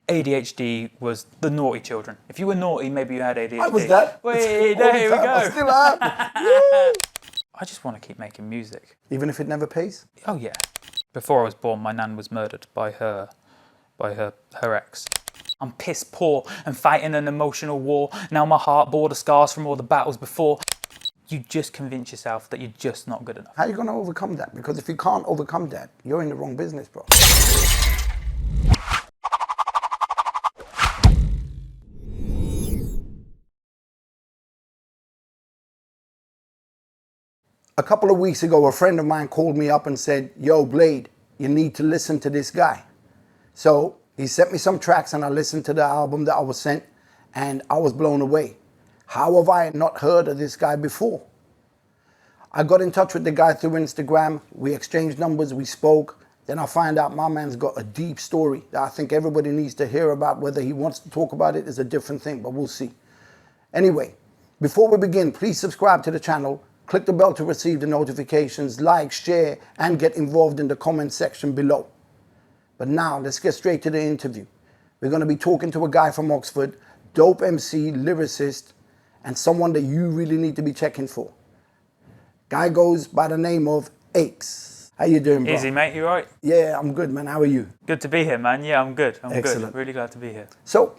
ADHD was the naughty children. If you were naughty, maybe you had ADHD. I was that. Wait, there we go. I still am. I just want to keep making music. Even if it never pays? Oh yeah. Before I was born, my nan was murdered by her ex. I'm piss poor and fighting an emotional war. Now my heart bore the scars from all the battles before. You just convince yourself that you're just not good enough. How are you going to overcome that? Because if you can't overcome that, you're in the wrong business, bro. A couple of weeks ago, a friend of mine called me up and said, yo, Blade, you need to listen to this guy. So he sent me some tracks and I listened to the album that I was sent and I was blown away. How have I not heard of this guy before? I got in touch with the guy through Instagram. We exchanged numbers, we spoke. Then I find out my man's got a deep story that I think everybody needs to hear about. Whether he wants to talk about it is a different thing, but we'll see. Anyway, before we begin, please subscribe to the channel. Click the bell to receive the notifications, like, share, and get involved in the comment section below. But now, let's get straight to the interview. We're going to be talking to a guy from Oxford, dope MC, lyricist, and someone that you really need to be checking for. Guy goes by the name of Aikz. How you doing, bro? Easy, mate. You right? Yeah, I'm good, man. How are you? Good to be here, man. Yeah, I'm good. I'm Excellent. good. Really glad to be here. So,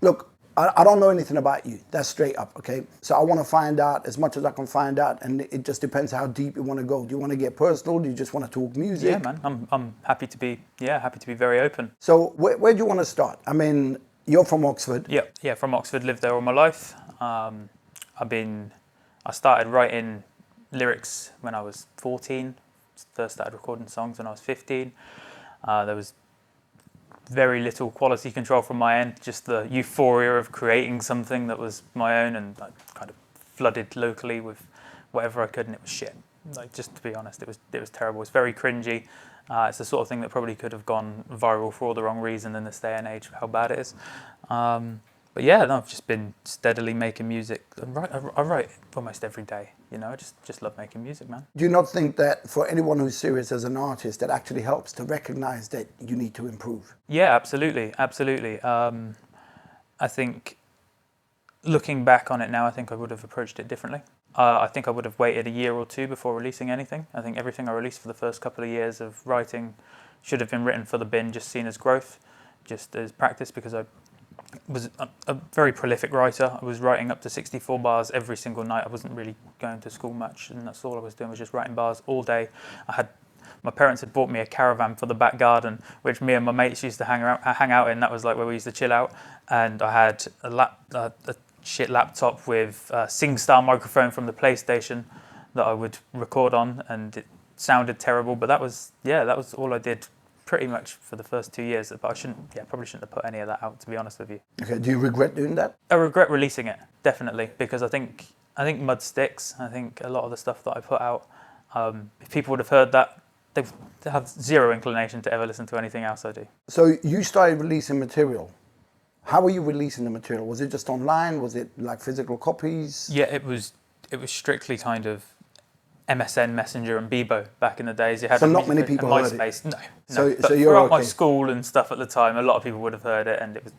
look, I don't know anything about you. That's straight up, okay? So I want to find out as much as I can find out, and it just depends how deep you want to go. Do you want to get personal? Do you just want to talk music? Yeah, man. I'm happy to be. Yeah, happy to be very open. So where do you want to start? I mean, you're from Oxford. Yeah, from Oxford. Lived there all my life. I started writing lyrics when I was 14. First started recording songs when I was 15. There was very little quality control from my end, just the euphoria of creating something that was my own, and I kind of flooded locally with whatever I could, and it was shit. Like, just to be honest, it was terrible. It's very cringy. It's the sort of thing that probably could have gone viral for all the wrong reason in this day and age, how bad it is. But yeah, no, I've just been steadily making music. I write almost every day, you know. I just love making music, man. Do you not think that for anyone who's serious as an artist, that actually helps to recognize that you need to improve? Yeah, absolutely. I think looking back on it now, I think I would have approached it differently. I think I would have waited a year or two before releasing anything. I think everything I released for the first couple of years of writing should have been written for the bin, just seen as growth, just as practice, because I was a very prolific writer. I was writing up to 64 bars every single night. I wasn't really going to school much, and that's all I was doing, was just writing bars all day. My parents had bought me a caravan for the back garden, which me and my mates used to hang out in. That was like where we used to chill out. And I had a shit laptop with a SingStar microphone from the PlayStation that I would record on, and it sounded terrible. But that was all I did pretty much for the first 2 years. But probably shouldn't have put any of that out, to be honest with you. Okay, do you regret doing that? I regret releasing it, definitely, because I think mud sticks. I think a lot of the stuff that I put out, if people would have heard that, they have zero inclination to ever listen to anything else I do. So you started releasing material. How were you releasing the material? Was it just online? Was it like physical copies? Yeah, it was strictly kind of MSN Messenger and Bebo back in the days. You had so not many people heard MySpace. it? No. So but you're throughout okay. my school and stuff at the time, a lot of people would have heard it, and it was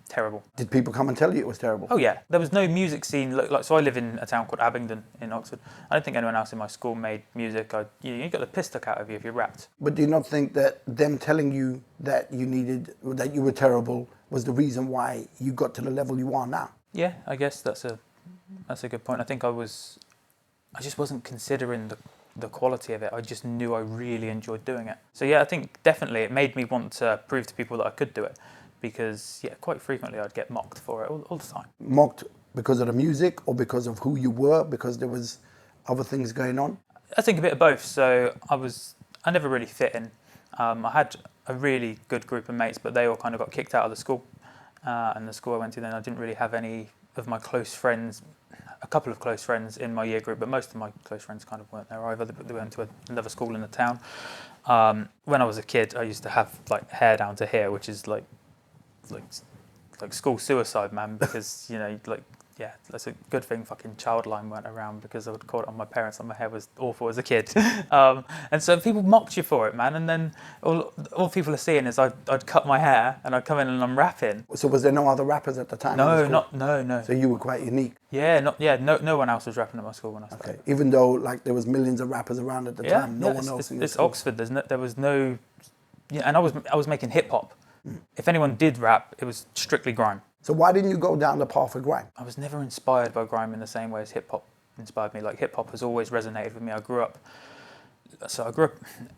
terrible. Did people come and tell you it was terrible? Oh yeah, there was no music scene. So I live in a town called Abingdon in Oxford. I don't think anyone else in my school made music. You got the piss stuck out of you if you rapped. But do you not think that them telling you that you were terrible was the reason why you got to the level you are now? Yeah, I guess that's a good point. I think I just wasn't considering the quality of it. I just knew I really enjoyed doing it. So yeah, I think definitely it made me want to prove to people that I could do it, because quite frequently I'd get mocked for it all the time. Mocked because of the music, or because of who you were, because there was other things going on? I think a bit of both. So I never really fit in. I had a really good group of mates, but they all kind of got kicked out of the school. And the school I went to then, I didn't really have any of my close friends. A couple of close friends in my year group, but most of my close friends kind of weren't there either. They went to another school in the town. When I was a kid, I used to have like hair down to here, which is like school suicide, man, because like yeah, that's a good thing fucking Childline weren't around, because I would call it on my parents and my hair was awful as a kid. And so people mocked you for it, man. And then all people are seeing is I'd cut my hair and I'd come in and I'm rapping. So was there no other rappers at the time? No. So you were quite unique. No one else was rapping at my school when I started. Okay, even though like there was millions of rappers around at the time, no one else in your It's school. Oxford. There was no, and I was making hip hop. If anyone did rap, it was strictly grime. So why didn't you go down the path of grime? I was never inspired by grime in the same way as hip hop inspired me. Like hip hop has always resonated with me.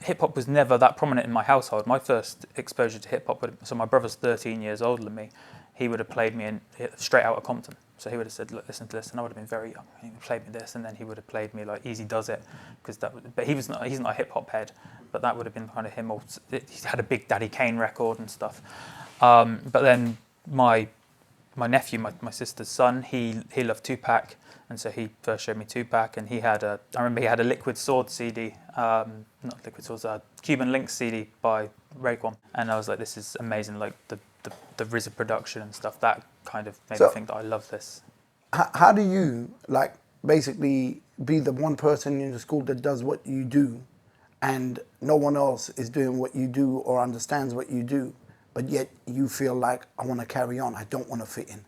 Hip hop was never that prominent in my household. My first exposure to hip hop, so my brother's 13 years older than me. He would have played me straight out of Compton. So he would have said, "Look, listen to this," and I would have been very young. He would have played me this, and then he would have played me like Easy Does It, but he's not a hip hop head. But that would have been kind of him. He had a Big Daddy Kane record and stuff. But then my nephew, my sister's son, he loved Tupac, and so he first showed me Tupac, and I remember he had a Liquid Sword CD, not Liquid Swords, Cuban Links CD by Raekwon, and I was like, this is amazing, like the RZA production and stuff. That kind of made me think that I love this. How do you like basically be the one person in the school that does what you do, and no one else is doing what you do or understands what you do, but yet you feel like, I want to carry on, I don't want to fit in?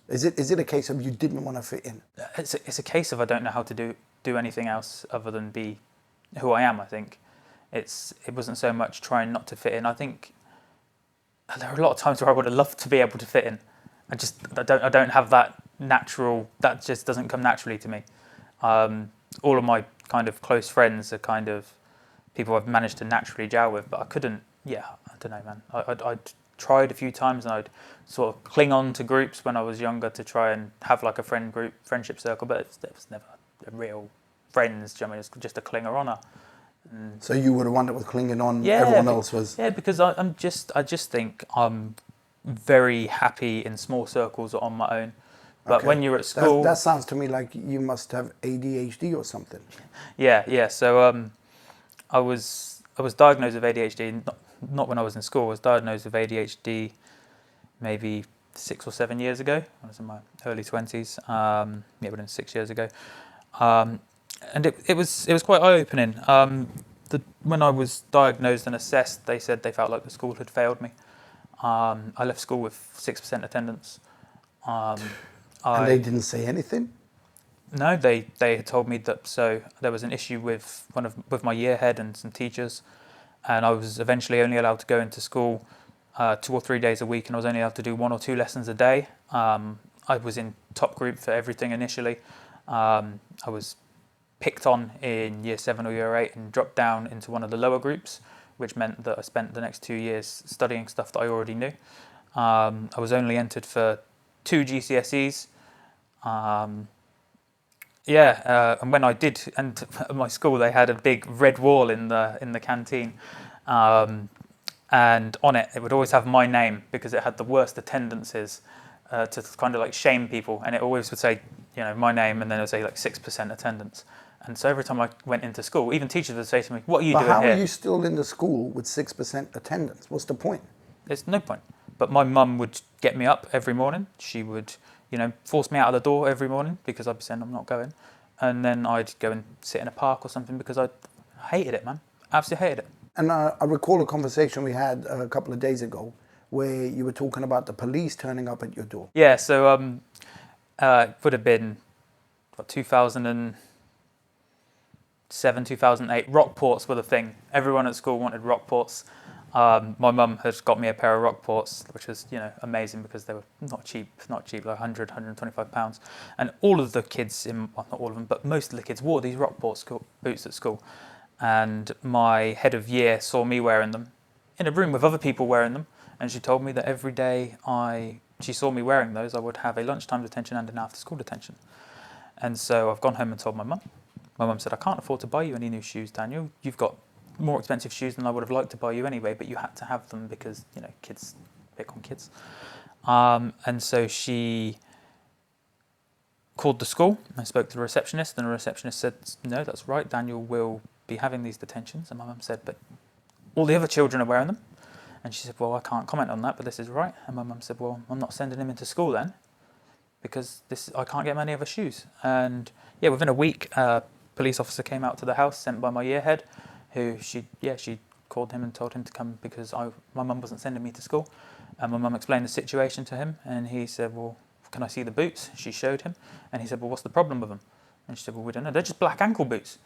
Is it a case of you didn't want to fit in? It's a case of I don't know how to do anything else other than be who I am. I think it wasn't so much trying not to fit in. I think there are a lot of times where I would have loved to be able to fit in. I don't have that natural. That just doesn't come naturally to me. All of my kind of close friends are kind of people I've managed to naturally gel with, but I couldn't. Yeah, I don't know, man. I'd tried a few times, and I'd sort of cling on to groups when I was younger to try and have like a friendship circle, but it was never a real friends. Do you know what I mean? It's just a clinger honour. So you were the one that was clinging on. Everyone else was. Yeah, because I just think I'm very happy in small circles or on my own. But when you're at school, that sounds to me like you must have ADHD or something. Yeah. So I was diagnosed with ADHD not when I was in school. I was diagnosed with ADHD maybe 6 or 7 years ago. I was in my early 20s. Within 6 years ago. And it was quite eye-opening. When I was diagnosed and assessed, they said they felt like the school had failed me. I left school with 6% attendance. And they didn't say anything? No, they had told me that. So there was an issue with with my year head and some teachers, and I was eventually only allowed to go into school 2 or 3 days a week, and I was only allowed to do 1 or 2 lessons a day. I was in top group for everything initially. I was picked on in year 7 or year 8 and dropped down into one of the lower groups, which meant that I spent the next 2 years studying stuff that I already knew. I was only entered for 2 GCSEs. And when I did, and at my school they had a big red wall in the canteen, and on it would always have my name because it had the worst attendances, to kind of like shame people, and it always would say, my name, and then it would say like 6% attendance. And so every time I went into school, even teachers would say to me, "What are you doing here?" But how are you still in the school with 6% attendance? What's the point? There's no point. But my mum would get me up every morning. She would, force me out of the door every morning because I'd be saying I'm not going. And then I'd go and sit in a park or something because I hated it, man. Absolutely hated it. And I recall a conversation we had a couple of days ago where you were talking about the police turning up at your door. Yeah, so it would have been 2007, 2008. Rockports were the thing. Everyone at school wanted Rockports. My mum had got me a pair of Rockports, which was, amazing because they were not cheap, like 100, 125 pounds. And all of the kids, not all of them, but most of the kids wore these Rockport boots at school. And my head of year saw me wearing them in a room with other people wearing them. And she told me that every day she saw me wearing those, I would have a lunchtime detention and an after-school detention. And so I've gone home and told my mum. My mum said, "I can't afford to buy you any new shoes, Daniel. You've got more expensive shoes than I would have liked to buy you anyway, but you had to have them because, kids pick on kids." And so she called the school and spoke to the receptionist, and the receptionist said, "No, that's right, Daniel will be having these detentions." And my mum said, "But all the other children are wearing them." And she said, "Well, I can't comment on that, but this is right." And my mum said, "Well, I'm not sending him into school then." because I can't get my other shoes. And yeah, within a week, a police officer came out to the house sent by my year head, who she called him and told him to come because my mum wasn't sending me to school. And my mum explained the situation to him, and he said, well, can I see the boots? She showed him, and he said, well, what's the problem with them? And she said, well, we don't know. They're just black ankle boots,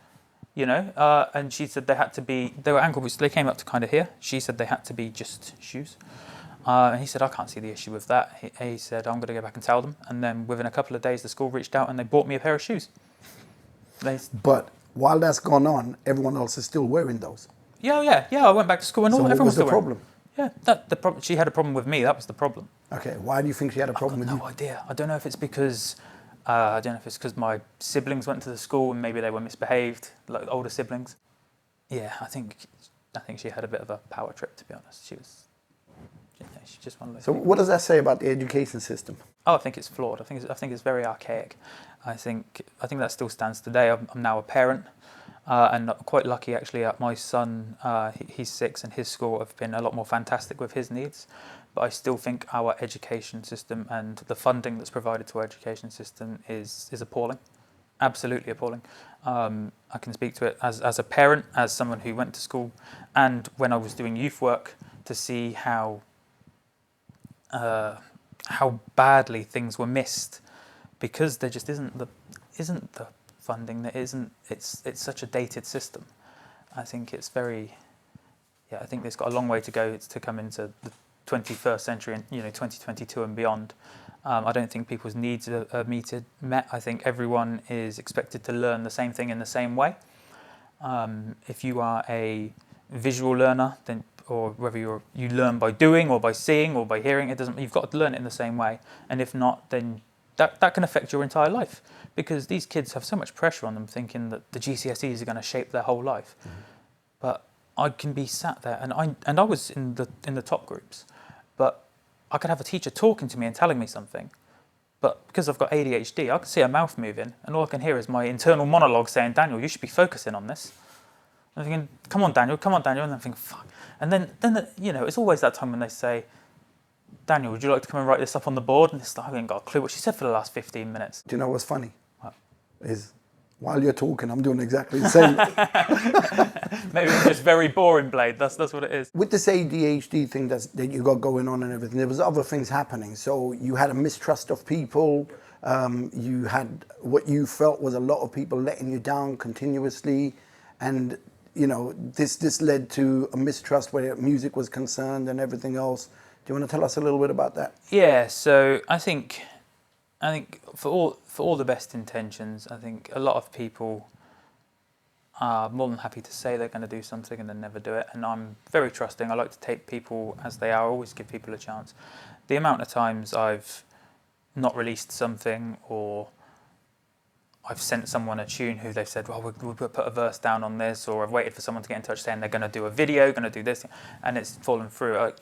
you know. And she said they were ankle boots. They came up to kind of here. She said they had to be just shoes. And he said, I can't see the issue with that. He said, I'm going to go back and tell them. And then within a couple of days, the school reached out and they bought me a pair of shoes. But while that's gone on, everyone else is still wearing those. Yeah. I went back to school and so everyone was the still problem? Wearing. Yeah, she had a problem with me. That was the problem. Okay, why do you think she had a problem with you? I've got no idea. I don't know if it's because my siblings went to the school and maybe they were misbehaved, like older siblings. Yeah, I think she had a bit of a power trip, to be honest. She's just one of those. So people. what does that say about the education system? Oh, I think it's flawed. I think it's very archaic. I think that still stands today. I'm now a parent, and I'm quite lucky actually. My son, he's 6, and his school have been a lot more fantastic with his needs. But I still think our education system and the funding that's provided to our education system is appalling, absolutely appalling. I can speak to it as a parent, as someone who went to school, and when I was doing youth work, to see how badly things were missed, because there just isn't the funding. There isn't. It's such a dated system. I think it's very. Yeah, I think it's got a long way to go to come into the 21st century and 2022 and beyond. I don't think people's needs are met. I think everyone is expected to learn the same thing in the same way. If you are a visual learner, then or whether you learn by doing or by seeing or by hearing, you've got to learn it in the same way. And if not, then that can affect your entire life, because these kids have so much pressure on them, thinking that the GCSEs are going to shape their whole life. Mm-hmm. But I can be sat there, and I was in the top groups, but I could have a teacher talking to me and telling me something, but because I've got ADHD, I can see her mouth moving, and all I can hear is my internal monologue saying, Daniel, you should be focusing on this. I'm thinking, come on, Daniel, and I'm thinking, fuck. And then it's always that time when they say, Daniel, would you like to come and write this up on the board? And it's like, I haven't got a clue what she said for the last 15 minutes. Do you know what's funny? What? Is while you're talking, I'm doing exactly the same. Maybe it's just very boring, Blade. That's what it is. With this ADHD thing that you got going on and everything, there was other things happening. So you had a mistrust of people. You had what you felt was a lot of people letting you down continuously, and this led to a mistrust where music was concerned and everything else. Do you want to tell us a little bit about that? Yeah. So I think for all the best intentions, I think a lot of people are more than happy to say they're going to do something and then never do it. And I'm very trusting. I like to take people as they are. I always give people a chance. The amount of times I've not released something, or I've sent someone a tune who they've said, well, we'll put a verse down on this, or I've waited for someone to get in touch saying they're going to do a video, going to do this, and it's fallen through. I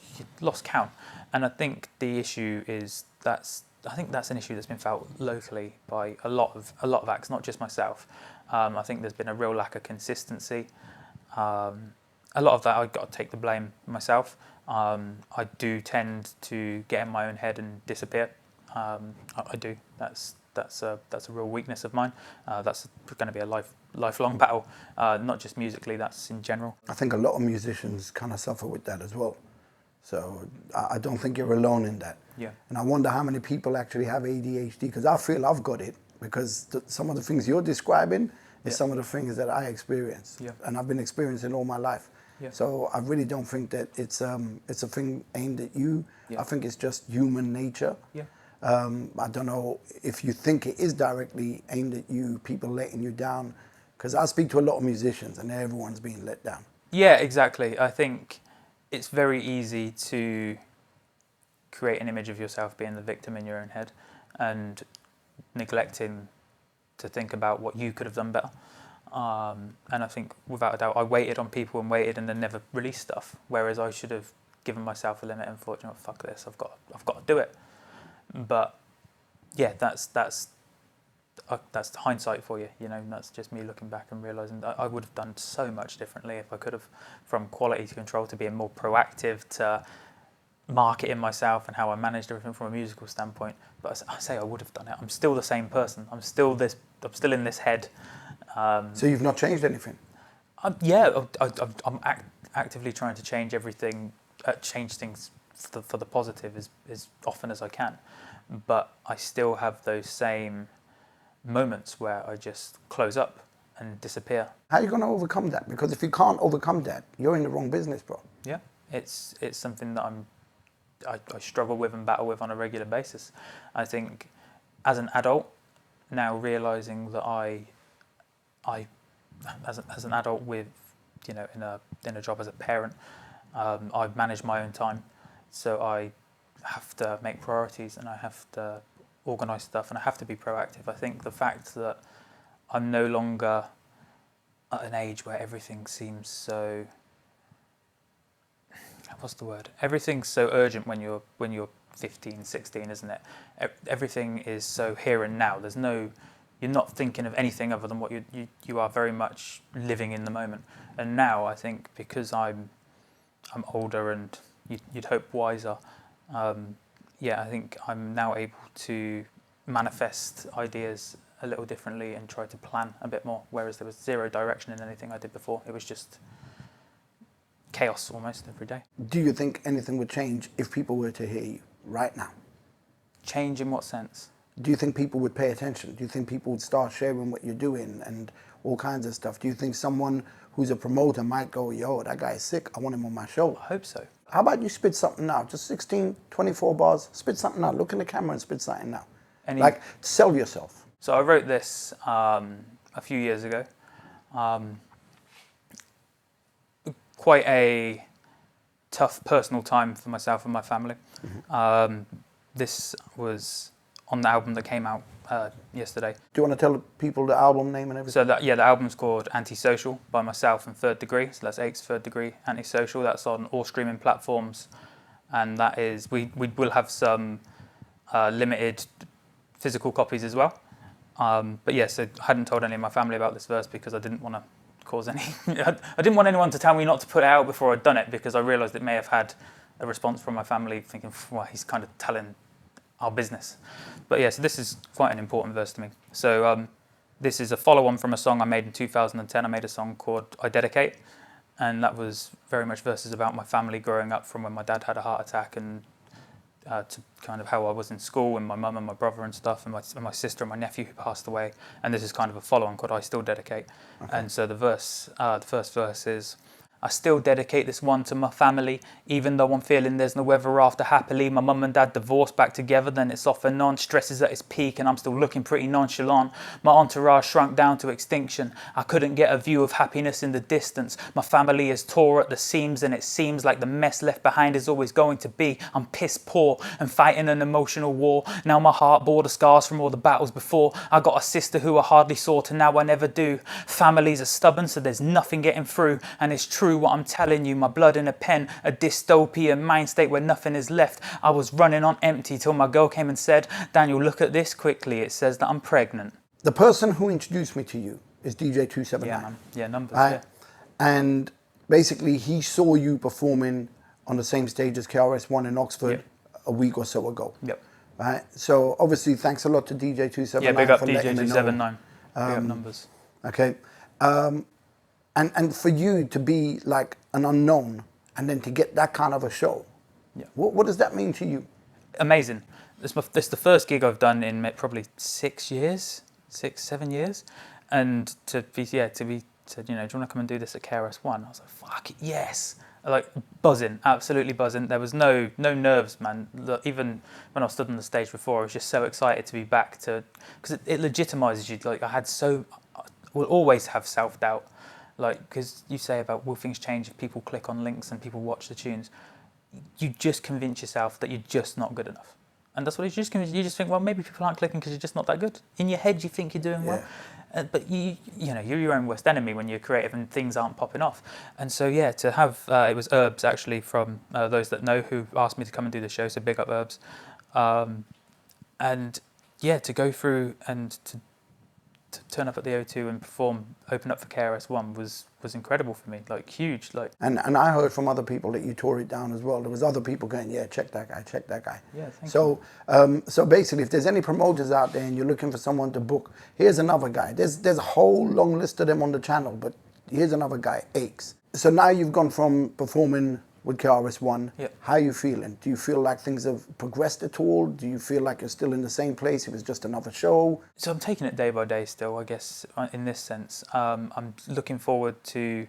lost count. And I think the issue is that's an issue that's been felt locally by a lot of acts, not just myself. I think there's been a real lack of consistency. A lot of that I've got to take the blame myself. I do tend to get in my own head and disappear. I do. That's a real weakness of mine. That's going to be a lifelong battle, not just musically. That's in general. I think a lot of musicians kind of suffer with that as well. So I don't think you're alone in that. Yeah. And I wonder how many people actually have ADHD, because I feel I've got it, because some of the things you're describing is some of the things that I experience, and I've been experiencing all my life. Yeah. So I really don't think that it's a thing aimed at you. Yeah. I think it's just human nature. Yeah. I don't know if you think it is directly aimed at you, people letting you down, because I speak to a lot of musicians and everyone's being let down. Yeah, exactly. I think it's very easy to create an image of yourself being the victim in your own head and neglecting to think about what you could have done better. And I think without a doubt, I waited on people and then never released stuff, whereas I should have given myself a limit and thought, fuck this, I've got to do it. But yeah, that's hindsight for you. That's just me looking back and realizing that I would have done so much differently if I could have, from quality control to being more proactive to marketing myself and how I managed everything from a musical standpoint. But I say I would have done it. I'm still the same person. I'm still in this head. So you've not changed anything? I'm actively trying to change everything, change things for the positive as often as I can. But I still have those same moments where I just close up and disappear. How are you going to overcome that? Because if you can't overcome that, you're in the wrong business, bro. Yeah, it's something that I struggle with and battle with on a regular basis. I think as an adult, now realizing that I as an adult with, you know, in a job as a parent, I manage my own time, so I have to make priorities and I have to organise stuff and I have to be proactive. I think the fact that I'm no longer at an age where everything seems so, what's the word? Everything's so urgent when you're 15, 16, isn't it? Everything is so here and now. You're not thinking of anything other than what you are very much living in the moment. And now I think because I'm older and you'd hope wiser, I think I'm now able to manifest ideas a little differently and try to plan a bit more, whereas there was zero direction in anything I did before. It was just chaos almost every day. Do you think anything would change if people were to hear you right now? Change in what sense? Do you think people would pay attention? Do you think people would start sharing what you're doing and all kinds of stuff? Do you think someone who's a promoter might go, yo, that guy's sick, I want him on my show? I hope so. How about you spit something out? Just 16, 24 bars, spit something out. Look in the camera and spit something out. Like, sell yourself. So I wrote this a few years ago. Quite a tough personal time for myself and my family. Mm-hmm. This was on the album that came out yesterday. Do you want to tell people the album name and everything? So the album's called Antisocial by myself and Third Degree. So that's Aikz, Third Degree, Antisocial. That's on all streaming platforms, and that is we will have some limited physical copies as well. But yeah, so I hadn't told any of my family about this verse because I didn't want to cause any. I didn't want anyone to tell me not to put it out before I'd done it, because I realised it may have had a response from my family thinking, well, he's kind of telling our business. But yeah, so this is quite an important verse to me. So this is a follow-on from a song I made in 2010. I made a song called I Dedicate, and that was very much verses about my family growing up from when my dad had a heart attack, and to kind of how I was in school and my mum and my brother and stuff, and my sister and my nephew who passed away. And this is kind of a follow-on called I Still Dedicate. Okay. And so the first verse is, I still dedicate this one to my family, even though I'm feeling there's no ever after happily. My mum and dad divorced back together, then it's off and on. Stress is at its peak and I'm still looking pretty nonchalant. My entourage shrunk down to extinction. I couldn't get a view of happiness in the distance. My family is tore at the seams and it seems like the mess left behind is always going to be. I'm piss poor and fighting an emotional war. Now my heart bore the scars from all the battles before. I got a sister who I hardly saw to now I never do. Families are stubborn, so there's nothing getting through, and it's true what I'm telling you, my blood in a pen, a dystopian mind state where nothing is left. I was running on empty till my girl came and said, Daniel, look at this quickly, it says that I'm pregnant. The person who introduced me to you is DJ 279. Yeah, man. Yeah, numbers, right? Yeah. And basically he saw you performing on the same stage as KRS1 in Oxford a week or so ago. Yep. Right? So obviously thanks a lot to DJ 279. Yeah, big up for DJ letting me know. 279. Big up numbers. Okay. And for you to be like an unknown and then to get that kind of a show, what does that mean to you? Amazing. This is the first gig I've done in probably 6 years, 7 years. And to be said, you know, do you want to come and do this at KRS1? I was like, fuck it, yes. Like buzzing, absolutely buzzing. There was no nerves, man. Even when I stood on the stage before, I was just so excited to be back because it legitimizes you. Like will always have self-doubt. Like, because you say about will things change if people click on links and people watch the tunes, you just convince yourself that you're just not good enough. And that's what you just think, well, maybe people aren't clicking because you're just not that good. In your head, you think you're doing well. But you know, you're your own worst enemy when you're creative and things aren't popping off. And so, yeah, to have, it was Herbs actually from those that know who asked me to come and do the show, so big up Herbs. And yeah, to go through and to to turn up at the O2 and perform, open up for KRS1 was incredible for me, like huge. Like, and I heard from other people that you tore it down as well. There was other people going, yeah, check that guy, check that guy. Yeah, thank you. So basically, if there's any promoters out there and you're looking for someone to book, here's another guy. There's a whole long list of them on the channel, but here's another guy, Aikz. So now you've gone from performing with KRS1. Yeah. How are you feeling? Do you feel like things have progressed at all? Do you feel like you're still in the same place? It was just another show? So I'm taking it day by day still, I guess, in this sense. I'm looking forward to,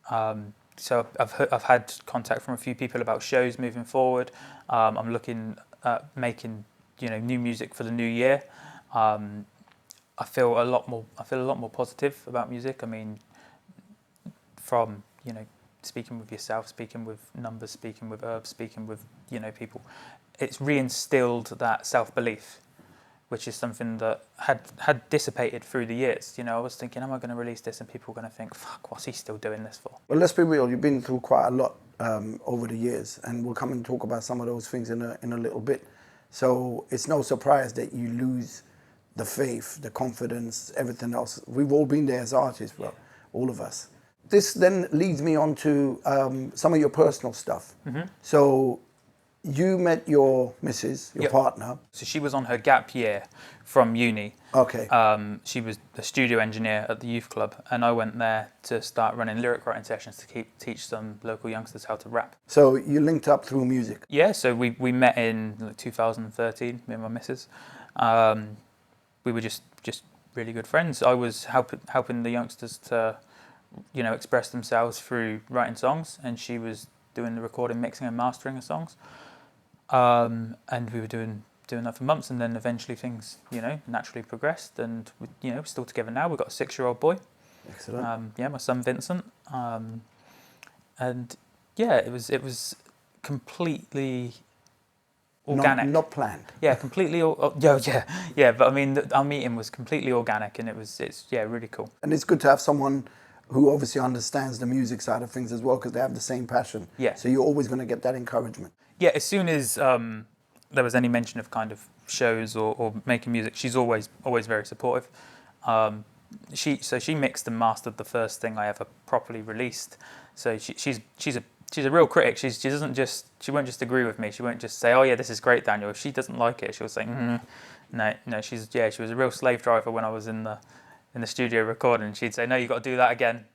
so I've had contact from a few people about shows moving forward. I'm looking at making, new music for the new year. I feel a lot more positive about music. I mean, from, speaking with yourself, speaking with numbers, speaking with herbs, speaking with, people, it's reinstilled that self-belief, which is something that had dissipated through the years. I was thinking, am I going to release this? And people are going to think, fuck, what's he still doing this for? Well, let's be real. You've been through quite a lot over the years, and we'll come and talk about some of those things in a little bit. So it's no surprise that you lose the faith, the confidence, everything else. We've all been there as artists, well, all of us. This then leads me on to some of your personal stuff. Mm-hmm. So you met your missus, your partner. So she was on her gap year from uni. Okay. She was a studio engineer at the youth club, and I went there to start running lyric writing sessions to teach some local youngsters how to rap. So you linked up through music? Yeah, so we met in 2013, me and my missus. We were just really good friends. I was helping the youngsters to, express themselves through writing songs, and she was doing the recording, mixing and mastering of songs. And we were doing that for months, and then eventually things, naturally progressed, and we're still together now. We've got a 6-year-old boy. Excellent. My son Vincent. And yeah, it was completely organic. Not planned. Yeah, completely. Yeah. But I mean, our meeting was completely organic, and it's really cool. And it's good to have someone who obviously understands the music side of things as well, because they have the same passion. Yeah. So you're always going to get that encouragement. Yeah, as soon as there was any mention of kind of shows or making music, she's always very supportive. She mixed and mastered the first thing I ever properly released. So she's a real critic. She won't just agree with me. She won't just say, oh yeah, this is great, Daniel. If she doesn't like it, she'll say, no. She was a real slave driver when I was in the studio recording. She'd say, no, you got to do that again.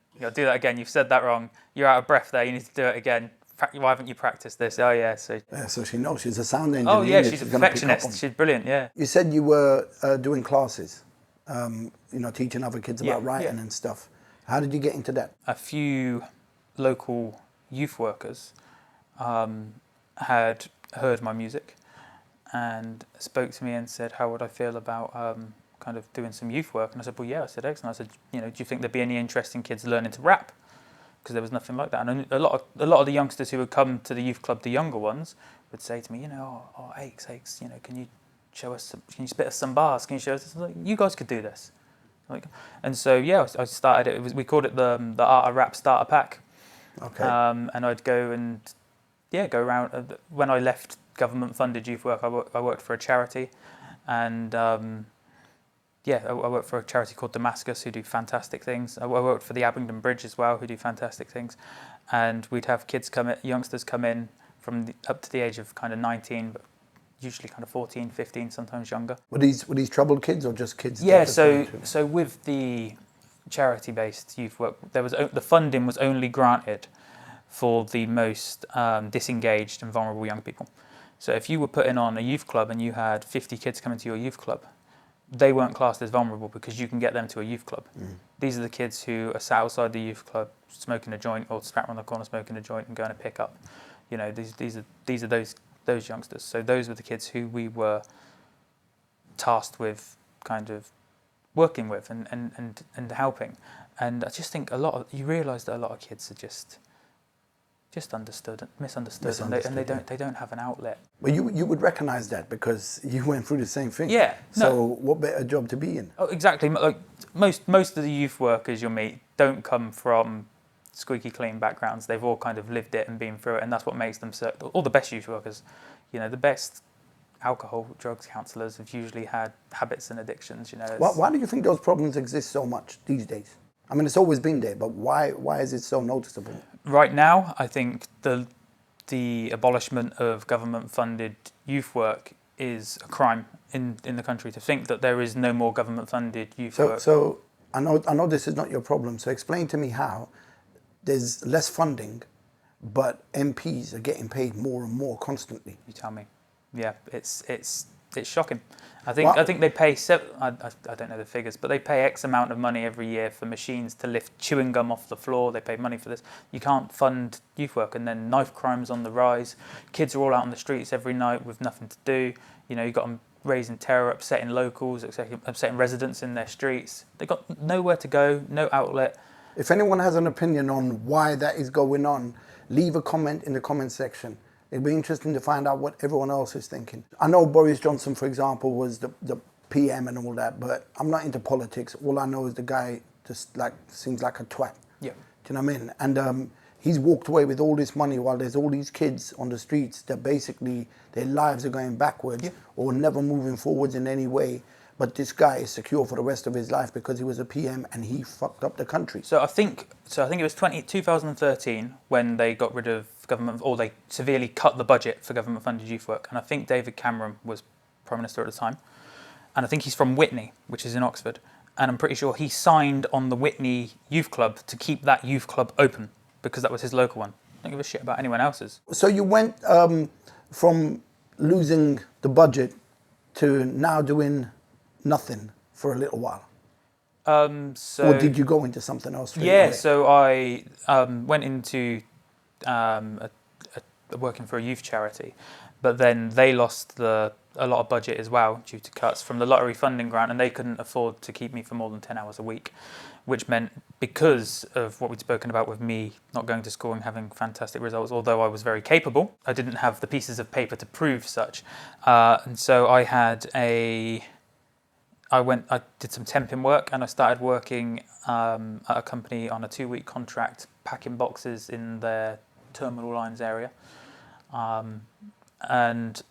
You've said that wrong. You're out of breath there. You need to do it again. Why haven't you practiced this? Oh yeah. So she knows. She's a sound engineer. Oh yeah, she's a perfectionist. She's brilliant. Yeah. You said you were doing classes, teaching other kids about writing and stuff. How did you get into that? A few local youth workers had heard my music and spoke to me and said, how would I feel about kind of doing some youth work? And I said, well, yeah. I said, excellent. I said, do you think there'd be any interest in kids learning to rap? Because there was nothing like that. And a lot of the youngsters who would come to the youth club, the younger ones, would say to me, Aikz, can you show us? Can you spit us some bars? Can you show us this? Like, you guys could do this. And so I started it. We called it the Art of Rap Starter Pack. Okay. And I'd go around. When I left government-funded youth work, I worked for a charity, and I worked for a charity called Damascus, who do fantastic things. I worked for the Abingdon Bridge as well, who do fantastic things. And we'd have youngsters come in from up to the age of kind of 19, but usually kind of 14, 15, sometimes younger. Were these troubled kids or just kids? Yeah, so with the charity-based youth work, the funding was only granted for the most disengaged and vulnerable young people. So if you were putting on a youth club and you had 50 kids coming to your youth club, they weren't classed as vulnerable because you can get them to a youth club. These are the kids who are sat outside the youth club smoking a joint, or sat around the corner smoking a joint and going to pick up. These are those youngsters. So those were the kids who we were tasked with kind of working with and helping. And I just think you realise that a lot of kids are just misunderstood, and they don't have an outlet. Well, you would recognise that because you went through the same thing. Yeah. So what better job to be in? Oh, exactly. Like most of the youth workers you'll meet don't come from squeaky clean backgrounds. They've all kind of lived it and been through it, and that's what makes them all the best youth workers. The best alcohol, drugs counsellors have usually had habits and addictions. You know, Why do you think those problems exist so much these days? I mean, it's always been there, but why is it so noticeable? Right now, I think the abolishment of government-funded youth work is a crime in the country. To think that there is no more government-funded youth work. So I know this is not your problem. So explain to me how there's less funding, but MPs are getting paid more and more constantly. You tell me. Yeah, it's shocking. I think they pay I don't know the figures, but they pay X amount of money every year for machines to lift chewing gum off the floor. They pay money for this. You can't fund youth work, and then knife crime's on the rise. Kids are all out on the streets every night with nothing to do. You know, you got them raising terror, upsetting locals, upsetting residents in their streets. They've got nowhere to go, no outlet. If anyone has an opinion on why that is going on, leave a comment in the comment section. It'd be interesting to find out what everyone else is thinking. I know Boris Johnson, for example, was the PM and all that, but I'm not into politics. All I know is the guy just seems like a twat. Yeah. Do you know what I mean? And he's walked away with all this money while there's all these kids on the streets that basically their lives are going backwards or never moving forwards in any way. But this guy is secure for the rest of his life because he was a PM and he fucked up the country. So I think it was 2013 when they got rid of government, or they severely cut the budget for government-funded youth work. And I think David Cameron was Prime Minister at the time. And I think he's from Witney, which is in Oxford. And I'm pretty sure he signed on the Witney Youth Club to keep that youth club open because that was his local one. Don't give a shit about anyone else's. So you went from losing the budget to now doing nothing for a little while. Or did you go into something else? Yeah, so I went into working for a youth charity, but then they lost a lot of budget as well due to cuts from the lottery funding grant, and they couldn't afford to keep me for more than 10 hours a week, which meant because of what we'd spoken about with me not going to school and having fantastic results, although I was very capable, I didn't have the pieces of paper to prove such. And so I did some temping work, and I started working at a company on a 2-week contract, packing boxes in their terminal lines area. And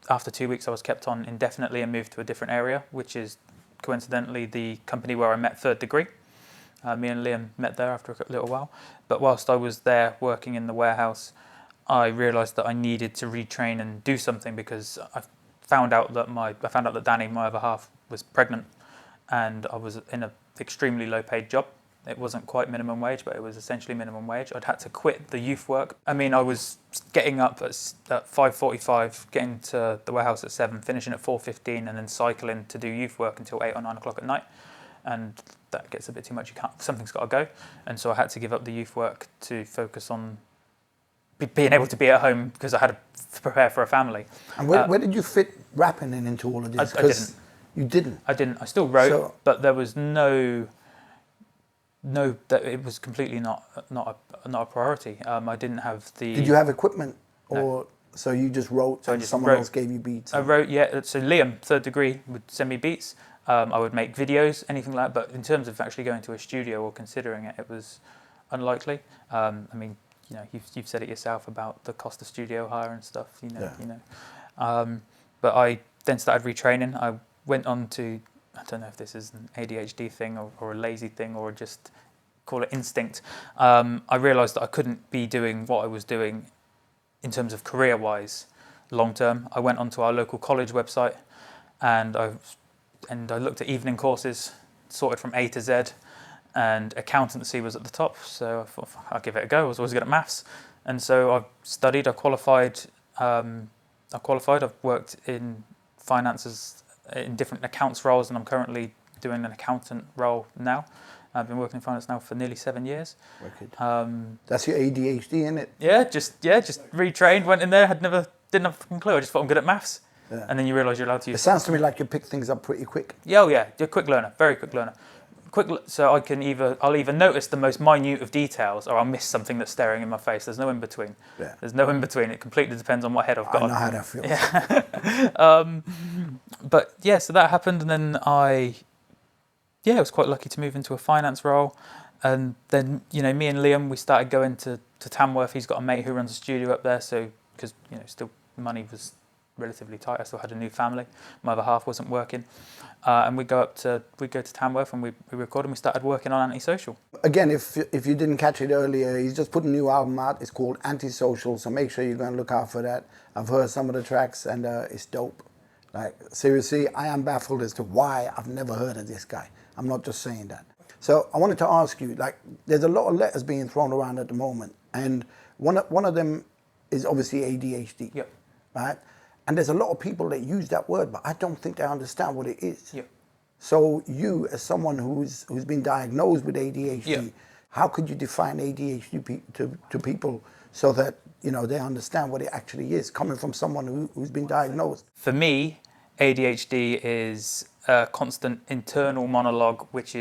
after 2 weeks, I was kept on indefinitely and moved to a different area, which is coincidentally the company where I met Third Degree. Me and Liam met there after a little while. But whilst I was there working in the warehouse, I realised that I needed to retrain and do something because I found out that Danny, my other half, was pregnant, and I was in an extremely low-paid job. It wasn't quite minimum wage, but it was essentially minimum wage. I'd had to quit the youth work. I mean, I was getting up at 5:45, getting to the warehouse at 7, finishing at 4:15, and then cycling to do youth work until 8 or 9 o'clock at night. And that gets a bit too much. Something's got to go. And so I had to give up the youth work to focus on being able to be at home because I had to prepare for a family. And where did you fit rapping into all of this? I didn't. You didn't? I didn't. I still wrote, but there was that it was completely not a priority. I didn't have the... Did you have equipment? No. Or so you just wrote and someone else gave you beats? I wrote, yeah. So Liam, Third Degree, would send me beats. I would make videos, anything like that. But in terms of actually going to a studio or considering it, it was unlikely. I mean, you know, you've said it yourself about the cost of studio hire and stuff. You know. But I then started retraining. I went on to, I don't know if this is an ADHD thing or a lazy thing or just call it instinct. I realised that I couldn't be doing what I was doing in terms of career-wise long term. I went onto our local college website and I looked at evening courses, sorted from A to Z, and accountancy was at the top. So I thought I'll give it a go. I was always good at maths, and so I studied. I qualified. I've worked in finances in different accounts roles, and I'm currently doing an accountant role now. I've been working in finance now for nearly 7 years. That's your ADHD, isn't it? Yeah, just retrained, went in there, didn't have a fucking clue. I just thought I'm good at maths. Yeah. And then you realise you're allowed to use it. Sounds to me like you pick things up pretty quick. Yeah, you're a quick learner, very quick learner. So I'll either notice the most minute of details or I'll miss something that's staring in my face. There's no in between. Yeah. There's no in between. It completely depends on what head I've got. I know how that feels. Yeah. But yeah, so that happened, and then I was quite lucky to move into a finance role. And then, you know, me and Liam, we started going to Tamworth. He's got a mate who runs a studio up there, so because, you know, still money was relatively tight. I still had a new family. My other half wasn't working. And we go to Tamworth and we record and we started working on Antisocial. Again, if you didn't catch it earlier, he's just put a new album out. It's called Antisocial, so make sure you're going to look out for that. I've heard some of the tracks and it's dope. Like, seriously, I am baffled as to why I've never heard of this guy. I'm not just saying that. So I wanted to ask you, like, there's a lot of letters being thrown around at the moment, and one of them is obviously ADHD, Yep. right? And there's a lot of people that use that word, but I don't think they understand what it is. Yep. So you, as someone who's been diagnosed with ADHD, Yep. how could you define ADHD to people so that, you know, they understand what it actually is, coming from someone who's been diagnosed? For me, ADHD is a constant internal monologue, which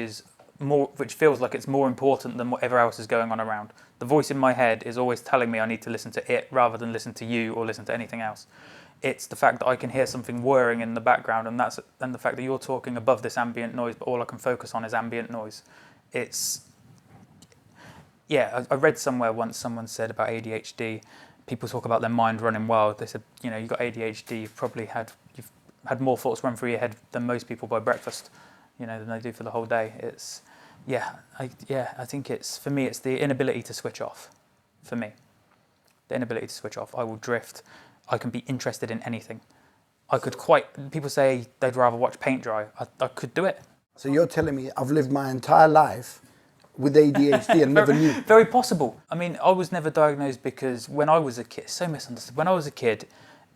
feels like it's more important than whatever else is going on around. The voice in my head is always telling me I need to listen to it rather than listen to you or listen to anything else. It's the fact that I can hear something whirring in the background, and the fact that you're talking above this ambient noise, but all I can focus on is ambient noise. I read somewhere once, someone said about ADHD, people talk about their mind running wild. They said, you know, you've got ADHD, you've had more thoughts run through your head than most people by breakfast, you know, than they do for the whole day. I think for me, it's the inability to switch off. For me, the inability to switch off. I will drift. I can be interested in anything. People say they'd rather watch paint dry. I could do it. So you're telling me I've lived my entire life with ADHD and never knew? Very possible. I mean, I was never diagnosed because when I was a kid, so misunderstood. When I was a kid,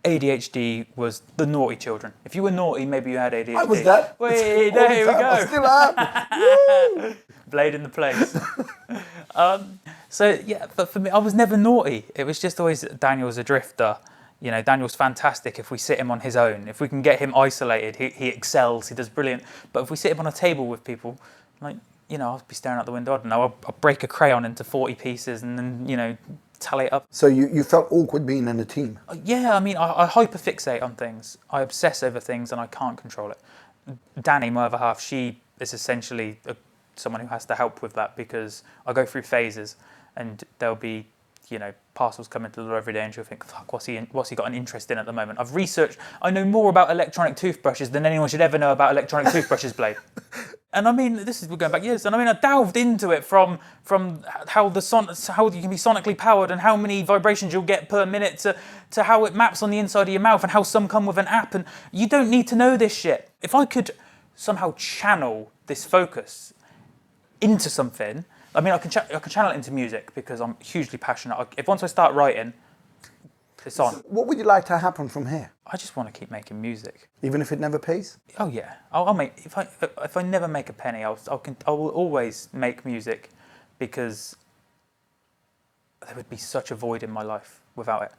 ADHD was the naughty children. If you were naughty, maybe you had ADHD. I was that. Wait, there we go. I still am. Woo! Blade in the place. But for me, I was never naughty. It was just always Daniel's a drifter. You know, Daniel's fantastic if we sit him on his own. If we can get him isolated, he excels, he does brilliant. But if we sit him on a table with people, like, you know, I'll be staring out the window, I don't know, I'll break a crayon into 40 pieces and then, you know, tally it up. So you felt awkward being in a team? Yeah, I mean, I hyperfixate on things. I obsess over things and I can't control it. Danny, my other half, she is essentially someone who has to help with that because I go through phases and there'll be, you know, parcels coming to the door every day and she'll think, fuck, what's he got an interest in at the moment? I know more about electronic toothbrushes than anyone should ever know about electronic toothbrushes, Blade. And I mean, we're going back years, and I mean, I delved into it from how you can be sonically powered and how many vibrations you'll get per minute to how it maps on the inside of your mouth and how some come with an app, and you don't need to know this shit. If I could somehow channel this focus into something, I mean, I can channel it into music because I'm hugely passionate. If once I start writing, it's on. What would you like to happen from here? I just want to keep making music. Even if it never pays? Oh yeah, I'll make. If I never make a penny, I will always make music, because there would be such a void in my life without it.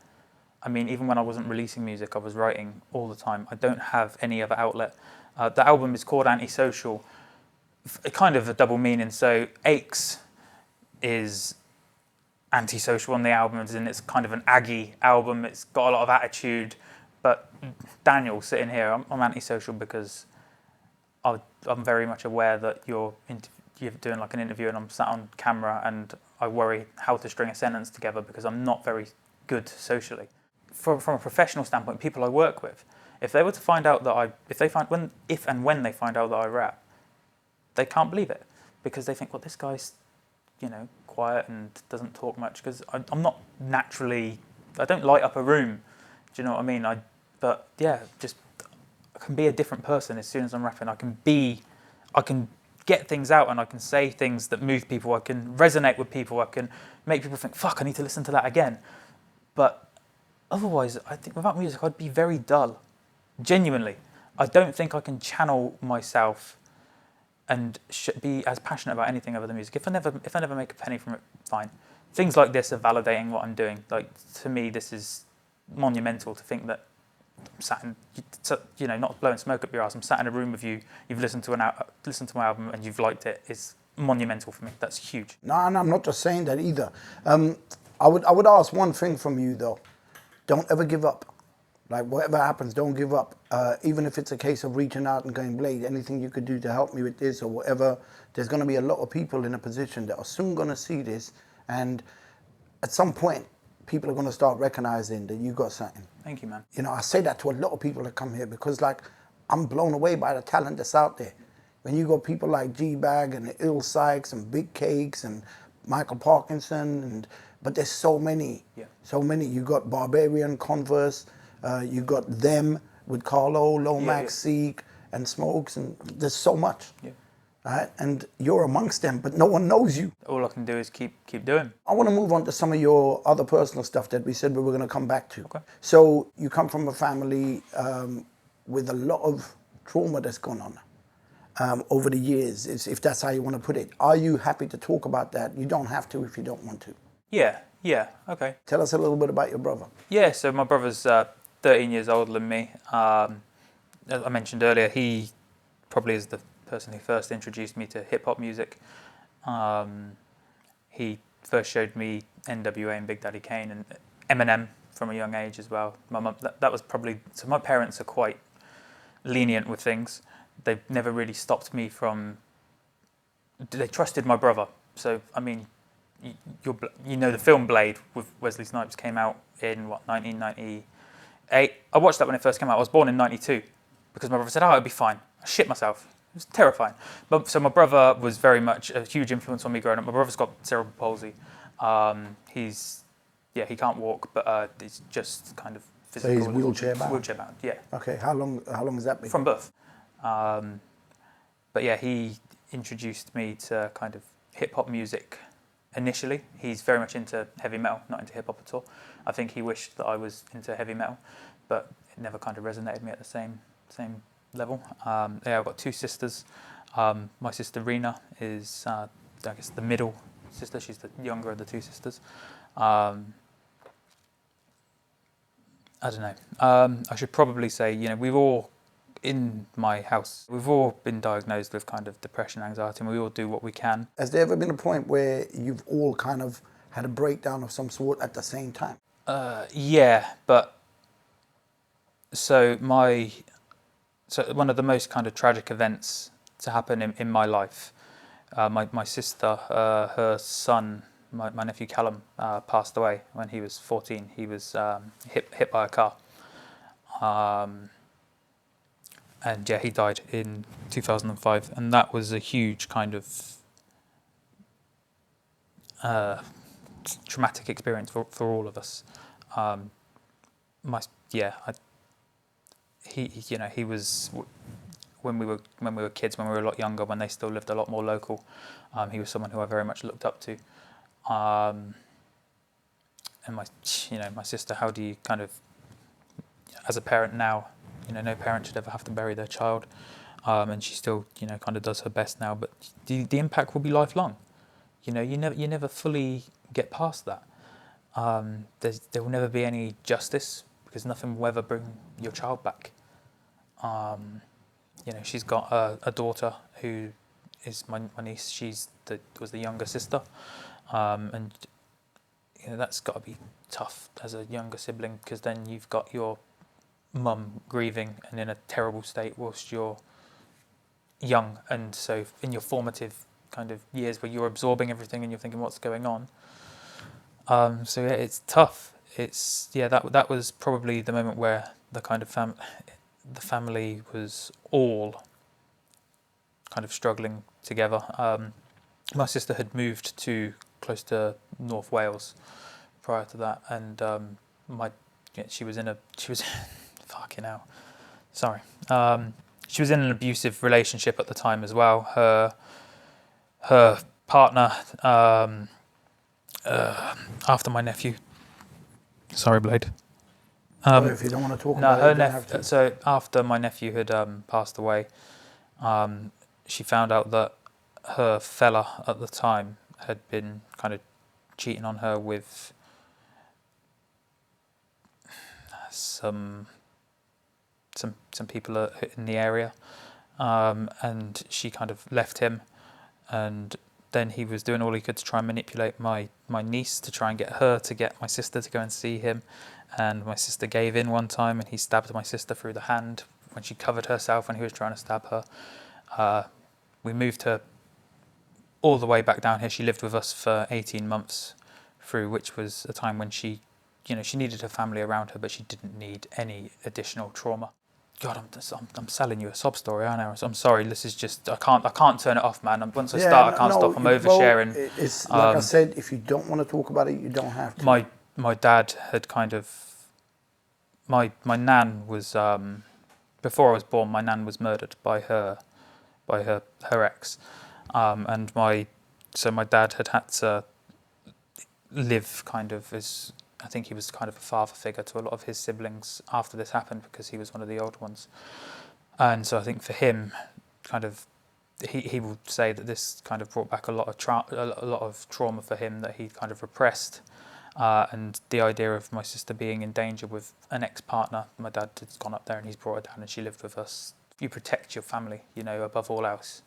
I mean, even when I wasn't releasing music, I was writing all the time. I don't have any other outlet. The album is called Antisocial, kind of a double meaning. So Aikz is Antisocial on the album, and it's kind of an Aggie album. It's got a lot of attitude. But Daniel, sitting here, I'm Antisocial because I'm very much aware that you're doing like an interview and I'm sat on camera and I worry how to string a sentence together because I'm not very good socially. From a professional standpoint, people I work with, if they were to find out that when they find out that I rap, they can't believe it because they think, well, this guy's, you know, quiet and doesn't talk much, because I'm not naturally, I don't light up a room. Do you know what I mean? But yeah, just I can be a different person as soon as I'm rapping. I can get things out and I can say things that move people. I can resonate with people. I can make people think, fuck, I need to listen to that again. But otherwise, I think without music, I'd be very dull. Genuinely. I don't think I can channel myself and be as passionate about anything other than music. If I never make a penny from it, fine. Things like this are validating what I'm doing. Like, to me, this is monumental to think that I'm sat in, you know, not blowing smoke up your ass. I'm sat in a room with you. You've listened to my album and you've liked it. It's monumental for me. That's huge. No, I'm not just saying that either. I would ask one thing from you though. Don't ever give up. Like, whatever happens, don't give up. Even if it's a case of reaching out and going, Blade, anything you could do to help me with this or whatever. There's going to be a lot of people in a position that are soon going to see this, and at some point people are going to start recognizing that you got something. Thank you, man. You know, I say that to a lot of people that come here because, like, I'm blown away by the talent that's out there. When you got people like G-Bag and Ill Sykes and Big Cakes and Michael Parkinson, but there's so many, so many. You got Barbarian, Converse, you got them with Carlo, Lomax, Seek, and Smokes, and there's so much. Right? And you're amongst them, but no one knows you. All I can do is keep doing. I want to move on to some of your other personal stuff that we said we were going to come back to. Okay. So you come from a family with a lot of trauma that's gone on over the years, if that's how you want to put it. Are you happy to talk about that? You don't have to if you don't want to. Yeah, okay. Tell us a little bit about your brother. Yeah, so my brother's 13 years older than me. As I mentioned earlier, he probably is the person who first introduced me to hip-hop music. He first showed me NWA and Big Daddy Kane and Eminem from a young age as well. My mum, that was probably... So my parents are quite lenient with things. They've never really stopped me from... They trusted my brother. So, I mean, you know the film Blade with Wesley Snipes came out in, 1998? I watched that when it first came out. I was born in 92 because my brother said, it'll be fine. I shit myself. It was terrifying. So my brother was very much a huge influence on me growing up. My brother's got cerebral palsy. He can't walk, but he's just kind of physical. So he's wheelchair bound? Wheelchair bound, yeah. Okay, how long has that been? From birth. But yeah, he introduced me to kind of hip-hop music initially. He's very much into heavy metal, not into hip-hop at all. I think he wished that I was into heavy metal, but it never kind of resonated with me at the same level. I've got two sisters. My sister Rena is, I guess, the middle sister. She's the younger of the two sisters. I don't know. I should probably say, we've all, in my house, we've all been diagnosed with kind of depression, anxiety, and we all do what we can. Has there ever been a point where you've all kind of had a breakdown of some sort at the same time? Yeah, but so one of the most kind of tragic events to happen in my life, my sister, her son, my nephew Callum, passed away when he was 14. He was hit by a car. And yeah, he died in 2005, and that was a huge kind of traumatic experience for all of us. He was when we were kids, when we were a lot younger, when they still lived a lot more local. He was someone who I very much looked up to. And my sister, how do you kind of, as a parent now, no parent should ever have to bury their child, and she still, kind of does her best now. But the impact will be lifelong. You never fully get past that. There will never be any justice because nothing will ever bring your child back. She's got a daughter who is my niece. Was the younger sister, and that's got to be tough as a younger sibling because then you've got your mum grieving and in a terrible state whilst you're young, and so in your formative kind of years where you're absorbing everything and you're thinking what's going on. So yeah, it's tough. That was probably the moment where the kind of the family was all kind of struggling together. My sister had moved to close to North Wales prior to that, and she was fucking hell. Sorry. She was in an abusive relationship at the time as well. Her partner, after my nephew. Sorry, Blade. If you don't want to talk about it, so after my nephew had passed away, she found out that her fella at the time had been kind of cheating on her with some people in the area, and she kind of left him, and then he was doing all he could to try and manipulate my niece to try and get her to get my sister to go and see him, and my sister gave in one time and he stabbed my sister through the hand when she covered herself when he was trying to stab her. We moved her all the way back down here. She lived with us for 18 months, through which was a time when she she needed her family around her, but she didn't need any additional trauma. God, I'm selling you a sob story, aren't I? I'm sorry. This is just I can't turn it off, man. Once I start, I can't stop. I'm oversharing. Well, it's like I said, if you don't want to talk about it, you don't have to. My dad had kind of my nan was before I was born. My nan was murdered by her ex, and my dad had to live kind of as. I think he was kind of a father figure to a lot of his siblings after this happened because he was one of the older ones. And so I think for him, kind of, he will say that this kind of brought back a lot of trauma for him that he kind of repressed. And the idea of my sister being in danger with an ex-partner, my dad has gone up there and he's brought her down and she lived with us. You protect your family, above all else.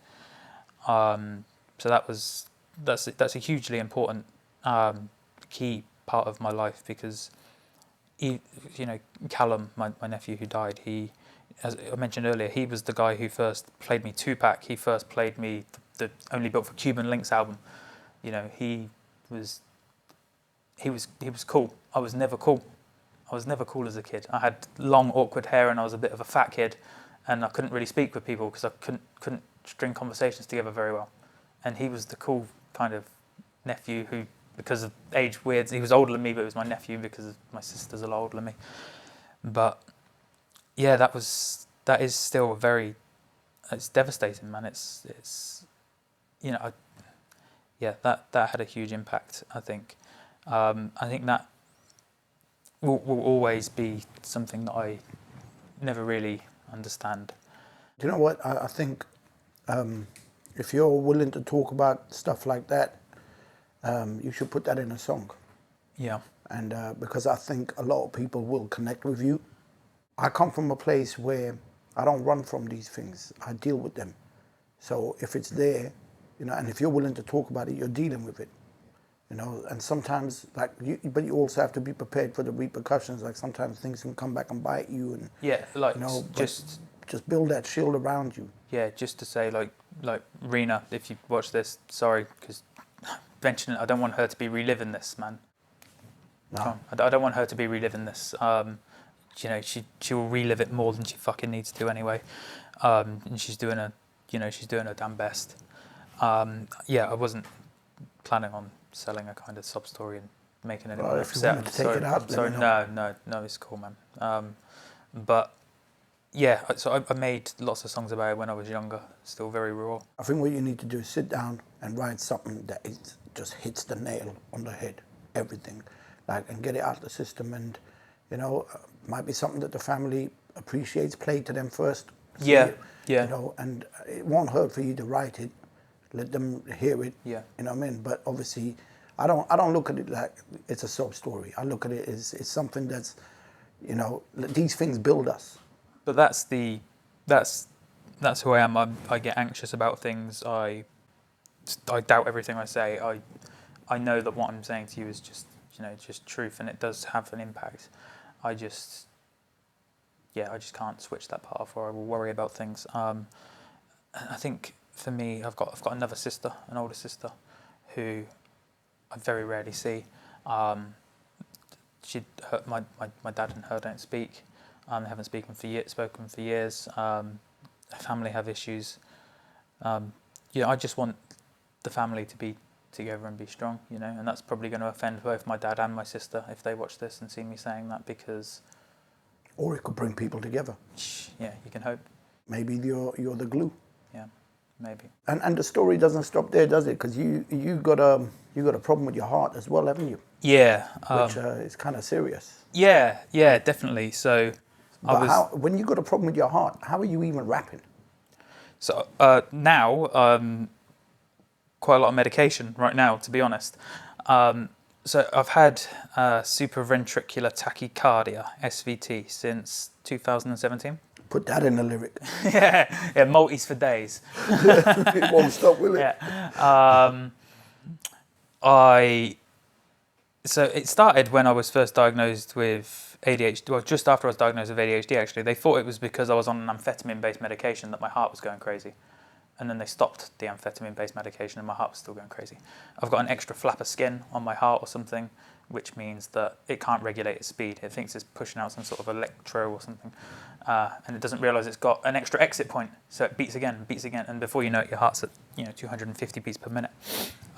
So that's a hugely important key part of my life because Callum, my nephew who died, he, as I mentioned earlier, he was the guy who first played me Tupac. He first played me the Only Built for Cuban Links album. He was cool. I was never cool. I was never cool as a kid. I had long awkward hair and I was a bit of a fat kid and I couldn't really speak with people because I couldn't string conversations together very well. And he was the cool kind of nephew who, because of age weirds, he was older than me, but it was my nephew because my sister's a lot older than me. But yeah, that is still it's devastating, man. That had a huge impact. I think that will always be something that I never really understand. Do you know what? I think if you're willing to talk about stuff like that, you should put that in a song. Yeah. And because I think a lot of people will connect with you. I come from a place where I don't run from these things. I deal with them. So if it's there, and if you're willing to talk about it, you're dealing with it. And sometimes, but you also have to be prepared for the repercussions. Like sometimes things can come back and bite you. And just build that shield around you. Yeah, just to say, like Rena, if you watch this, sorry, because mentioning, I don't want her to be reliving this, man. No. I don't want her to be reliving this. She will relive it more than she fucking needs to anyway. And she's doing her damn best. I wasn't planning on selling a kind of sub story and making anyone upset. I'm sorry. No, it's cool, man. But yeah, so I made lots of songs about it when I was younger, still very raw. I think what you need to do is sit down and write something that just hits the nail on the head, everything, and get it out of the system. And might be something that the family appreciates. Play to them first. Yeah. And it won't hurt for you to write it. Let them hear it. Yeah. You know what I mean? But obviously, I don't look at it like it's a sob story. I look at it as it's something that's, these things build us. But that's who I am. I get anxious about things. I doubt everything I say. I know that what I'm saying to you is just truth, and it does have an impact. I just can't switch that part off, or I will worry about things. I think for me, I've got another sister, an older sister, who I very rarely see. My dad and her don't speak. They haven't spoken for years. Family have issues. I just want the family to be together and be strong, and that's probably going to offend both my dad and my sister if they watch this and see me saying that, because... Or it could bring people together. Yeah, you can hope. Maybe you're the glue. Yeah, maybe. And the story doesn't stop there, does it? Because you got a problem with your heart as well, haven't you? Yeah. Which is kind of serious. Yeah, definitely. So... when you got a problem with your heart, how are you even rapping? So now, quite a lot of medication right now, to be honest. So I've had Supraventricular Tachycardia, SVT, since 2017. Put that in the lyric. yeah, multis for days. It won't stop, will it? Yeah. So it started when I was first diagnosed with ADHD. Well, just after I was diagnosed with ADHD, actually. They thought it was because I was on an amphetamine-based medication that my heart was going crazy. And then they stopped the amphetamine-based medication and my heart was still going crazy. I've got an extra flap of skin on my heart or something, which means that it can't regulate its speed. It thinks it's pushing out some sort of electro or something, and it doesn't realise it's got an extra exit point, so it beats again, and before you know it, your heart's at 250 beats per minute.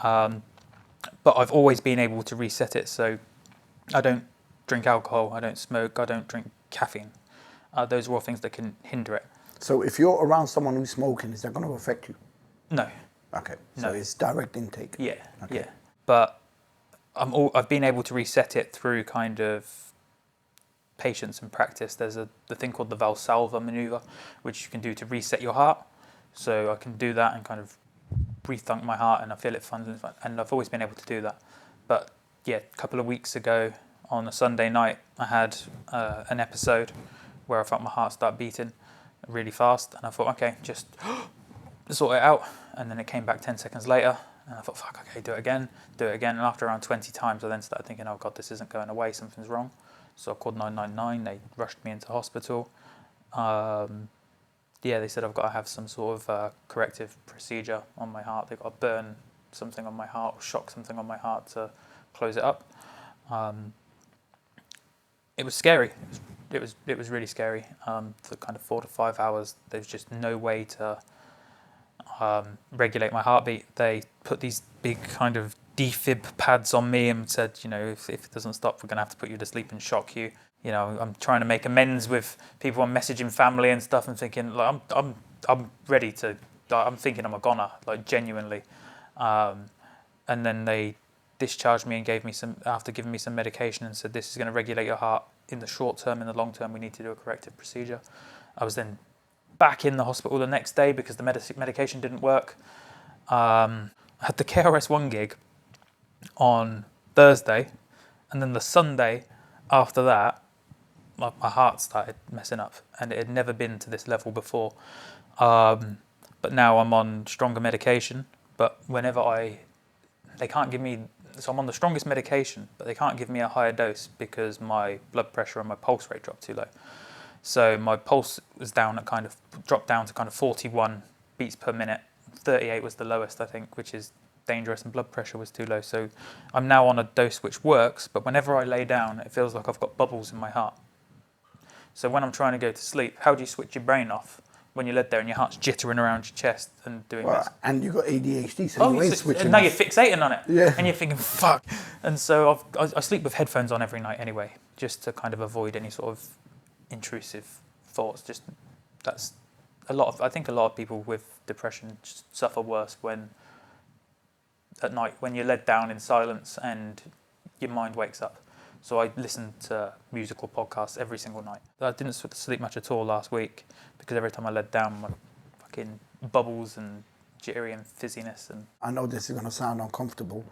But I've always been able to reset it, so I don't drink alcohol, I don't smoke, I don't drink caffeine. Those are all things that can hinder it. So if you're around someone who's smoking, is that going to affect you? No. Okay, so it's direct intake. Yeah, okay. yeah. But I've been able to reset it through kind of patience and practice. There's the thing called the Valsalva maneuver, which you can do to reset your heart. So I can do that and kind of rethunk my heart, and I feel it fun, and I've always been able to do that. But yeah, a couple of weeks ago on a Sunday night, I had an episode where I felt my heart start beating really fast, and I thought, okay, just sort it out. And then it came back 10 seconds later, and I thought, fuck, okay, do it again. And after around 20 times, I then started thinking, oh God, this isn't going away, something's wrong. So I called 999, they rushed me into hospital. They said I've got to have some sort of corrective procedure on my heart. They've got to burn something on my heart or shock something on my heart to close it up. It was scary. It was really scary. For kind of 4 to 5 hours, there's just no way to regulate my heartbeat. They put these big kind of defib pads on me and said, if it doesn't stop, we're going to have to put you to sleep and shock you. I'm trying to make amends with people. I'm messaging family and stuff and thinking, like, I'm ready to die. I'm thinking I'm a goner, like, genuinely. And then they discharged me and after giving me some medication, and said, this is going to regulate your heart in the short term. In the long term, we need to do a corrective procedure. I was then back in the hospital the next day because the medication didn't work. I had the KRS1 gig on Thursday, and then the Sunday after that, my heart started messing up, and it had never been to this level before. But now I'm on stronger medication, but they can't give me, so I'm on the strongest medication, but they can't give me a higher dose because my blood pressure and my pulse rate dropped too low. So my pulse was dropped down to kind of 41 beats per minute. 38 was the lowest, I think, which is dangerous, and blood pressure was too low. So I'm now on a dose which works, but whenever I lay down, it feels like I've got bubbles in my heart. So when I'm trying to go to sleep, how do you switch your brain off when you're laid there and your heart's jittering around your chest and doing this? And you've got ADHD, so you ain't switching. Now you're fixating on it. Yeah. And you're thinking, fuck. And so I sleep with headphones on every night anyway, just to kind of avoid any sort of intrusive thoughts. I think a lot of people with depression suffer worse at night when you're led down in silence and your mind wakes up. So I listen to musical podcasts every single night. I didn't sleep much at all last week because every time I led down, my fucking bubbles and jittery and fizziness. And I know this is going to sound uncomfortable,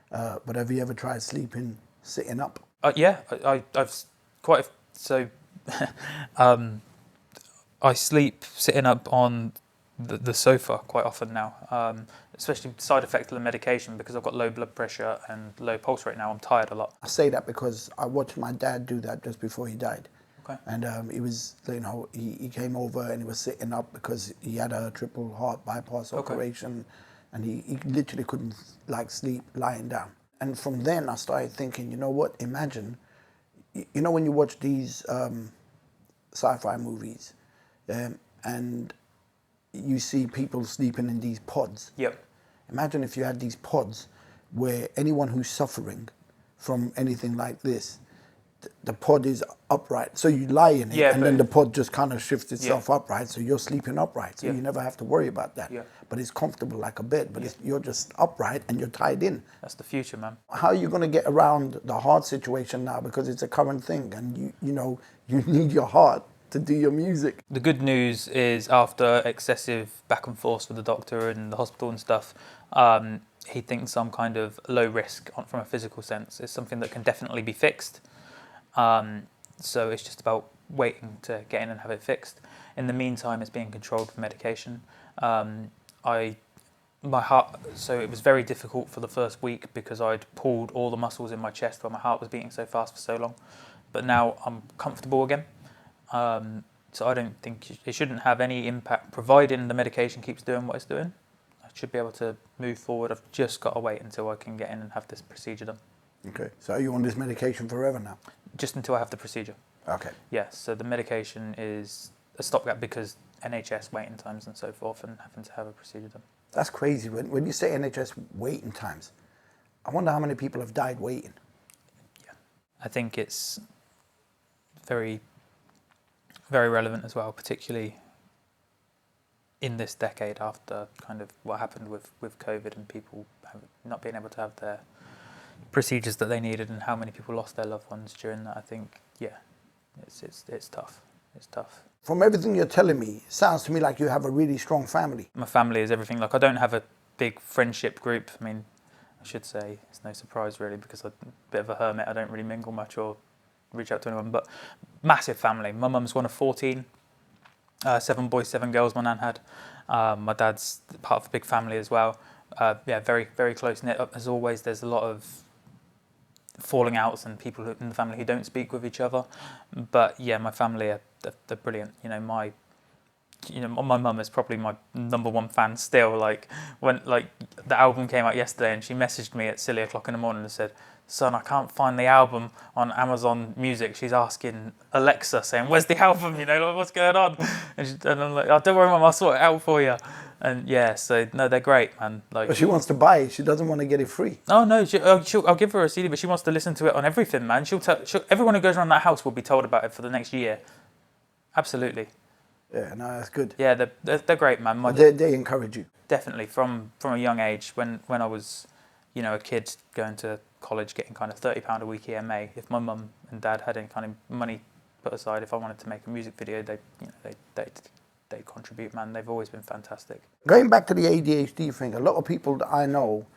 but have you ever tried sleeping sitting up? Yeah, I've quite. So I sleep sitting up on the sofa quite often now, especially side effect of the medication, because I've got low blood pressure and low pulse rate now. I'm tired a lot. I say that because I watched my dad do that just before he died. Okay. And he was, he came over and he was sitting up because he had a triple heart bypass operation, and he literally couldn't sleep lying down. And from then I started thinking, you know what, imagine, when you watch these sci-fi movies, and you see people sleeping in these pods. Yep. Imagine if you had these pods where anyone who's suffering from anything like this, the pod is upright. So you lie in it, and then the pod just kind of shifts itself upright, so you're sleeping upright. So you never have to worry about that. Yeah. But it's comfortable like a bed, but you're just upright and you're tied in. That's the future, man. How are you going to get around the heart situation now? Because it's a current thing, and you need your heart to do your music. The good news is, after excessive back and forth with the doctor and the hospital and stuff, he thinks I'm kind of low risk from a physical sense. It's something that can definitely be fixed. So it's just about waiting to get in and have it fixed. In the meantime, it's being controlled with medication. My heart, so it was very difficult for the first week because I'd pulled all the muscles in my chest where my heart was beating so fast for so long. But now I'm comfortable again. So I don't think it shouldn't have any impact, providing the medication keeps doing what it's doing. I should be able to move forward. I've just got to wait until I can get in and have this procedure done. Okay. So are you on this medication forever now? Just until I have the procedure. Okay. Yes, so the medication is a stopgap because NHS waiting times and so forth, and having to have a procedure done. That's crazy. When you say NHS waiting times, I wonder how many people have died waiting. Yeah, I think it's very, very relevant as well, particularly in this decade after kind of what happened with COVID and people not being able to have their procedures that they needed, and how many people lost their loved ones during that. I think, yeah, it's tough. It's tough. From everything you're telling me, it sounds to me like you have a really strong family. My family is everything. Like, I don't have a big friendship group. I mean, I should say it's no surprise really, because I'm a bit of a hermit. I don't really mingle much or reach out to anyone, but massive family. My mum's one of 14, 7 boys, 7 girls my nan had. My dad's part of a big family as well. Yeah, very, very close knit. As always, there's a lot of falling outs and people in the family who don't speak with each other. But yeah, my family are they're brilliant. My mum is probably my #1 fan still. Like, when the album came out yesterday, and she messaged me at silly o'clock in the morning and said, "Son, I can't find the album on Amazon Music." She's asking Alexa, saying, "Where's the album? Like, what's going on?" And I'm like, "Oh, don't worry, Mum, I'll sort it out for you." And yeah, so no, they're great, man. Like, But she wants to buy it. She doesn't want to get it free. Oh no, I'll give her a CD, but she wants to listen to it on everything, man. Everyone who goes around that house will be told about it for the next year. Absolutely. Yeah, no, that's good. Yeah, they're great, man. They encourage you. Definitely from a young age. When I was, a kid going to college, getting kind of £30 a week EMA. If my mum and dad had any kind of money put aside, if I wanted to make a music video, they contribute, man. They've always been fantastic. Going back to the ADHD thing, a lot of people that I know,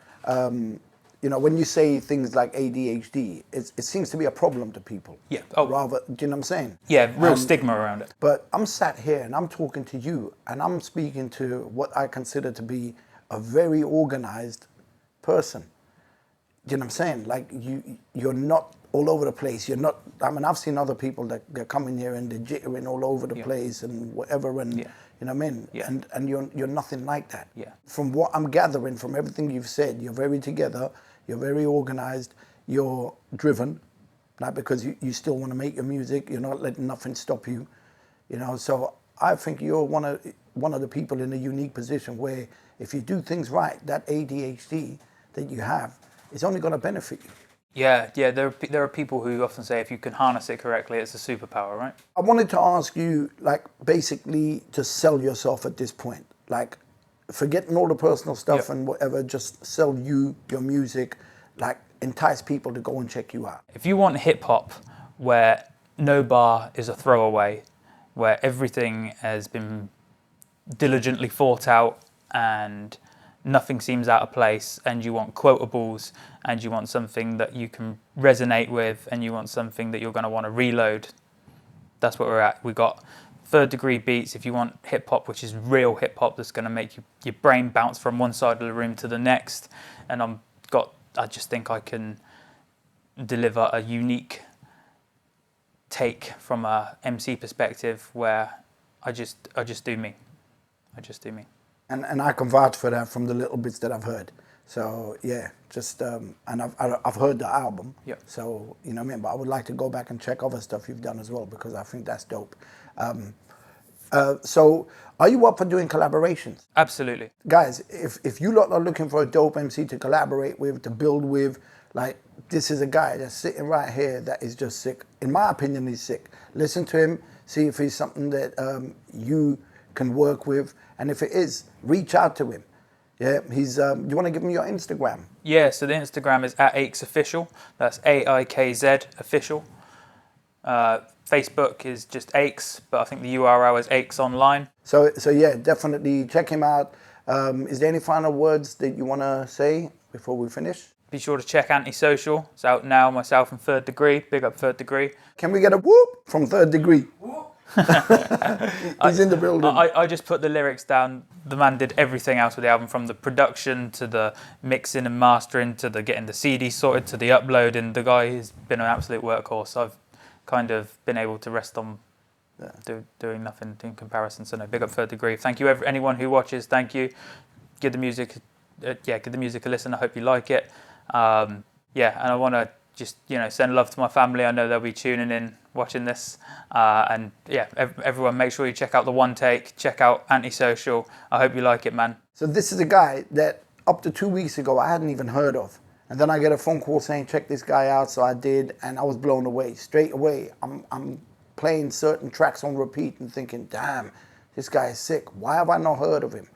when you say things like ADHD, it seems to be a problem to people. Yeah. Oh. Rather, do you know what I'm saying? Yeah, real stigma around it. But I'm sat here and I'm talking to you, and I'm speaking to what I consider to be a very organized person. Do you know what I'm saying? Like, you're not all over the place. You're not. I mean, I've seen other people that come in here and they're jittering all over the place and whatever, and you know what I mean. Yeah. And you're nothing like that. Yeah. From what I'm gathering from everything you've said, you're very together. You're very organized. You're driven, not because you still want to make your music. You're not letting nothing stop you. So I think you're one of the people in a unique position where if you do things right, that ADHD that you have, it's only going to benefit you. Yeah. There are people who often say if you can harness it correctly, it's a superpower, right? I wanted to ask you, like, basically to sell yourself at this point. Like, forgetting all the personal stuff and whatever, just sell your music, like, entice people to go and check you out. If you want hip hop where no bar is a throwaway, where everything has been diligently thought out and nothing seems out of place, and you want quotables, and you want something that you can resonate with, and you want something that you're going to want to reload, that's what we're at. We got Third Degree beats. If you want hip hop, which is real hip hop, that's going to make your brain bounce from one side of the room to the next, and I just think I can deliver a unique take from a MC perspective where I just do me. I just do me. And I can vouch for that from the little bits that I've heard. So yeah, just and I've heard the album. Yep. So you know what I mean. But I would like to go back and check other stuff you've done as well, because I think that's dope. So are you up for doing collaborations? Absolutely. Guys, if you lot are looking for a dope MC to collaborate with, to build with, like, this is a guy that's sitting right here that is just sick. In my opinion, he's sick. Listen to him, see if he's something that you can work with, and if it is, reach out to him. Yeah, he's. You want to give him your Instagram? Yeah, so the Instagram is @Aikz Official. That's AIKZ Official. Facebook is just Aikz, but I think the URL is Aikz Online. So yeah, definitely check him out. Is there any final words that you want to say before we finish? Be sure to check Antisocial. It's out now, myself and Third Degree. Big up Third Degree. Can we get a whoop from Third Degree? He's in the building. I just put the lyrics down. The man did everything else with the album, from the production to the mixing and mastering to the getting the CD sorted to the uploading. The guy has been an absolute workhorse. I've kind of been able to rest on doing nothing in comparison. So no, big up Third Degree. Thank you anyone who watches. Thank you. Give the music a listen. I hope you like it. yeah, and I want to just, you know, send love to my family. I know they'll be tuning in, watching this. And yeah, everyone make sure you check out the One Take, check out Antisocial. I hope you like it, man. So this is a guy that up to 2 weeks ago I hadn't even heard of. And then I get a phone call saying, check this guy out. So I did, and I was blown away. Straight away, I'm playing certain tracks on repeat and thinking, damn, this guy is sick. Why have I not heard of him?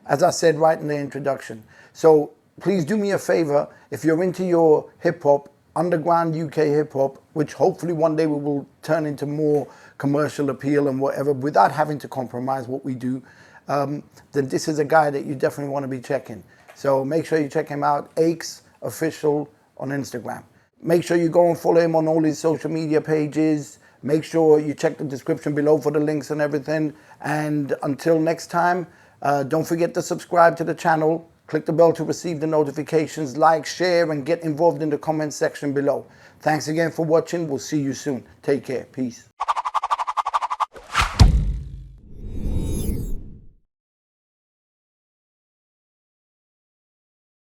As I said right in the introduction. So please do me a favor. If you're into your hip hop, underground UK hip hop, which hopefully one day we will turn into more commercial appeal and whatever without having to compromise what we do, then this is a guy that you definitely want to be checking. So make sure you check him out, Aikz Official on Instagram. Make sure you go and follow him on all his social media pages. Make sure you check the description below for the links and everything. And until next time, don't forget to subscribe to the channel. Click the bell to receive the notifications. Like, share, and get involved in the comment section below. Thanks again for watching. We'll see you soon. Take care. Peace.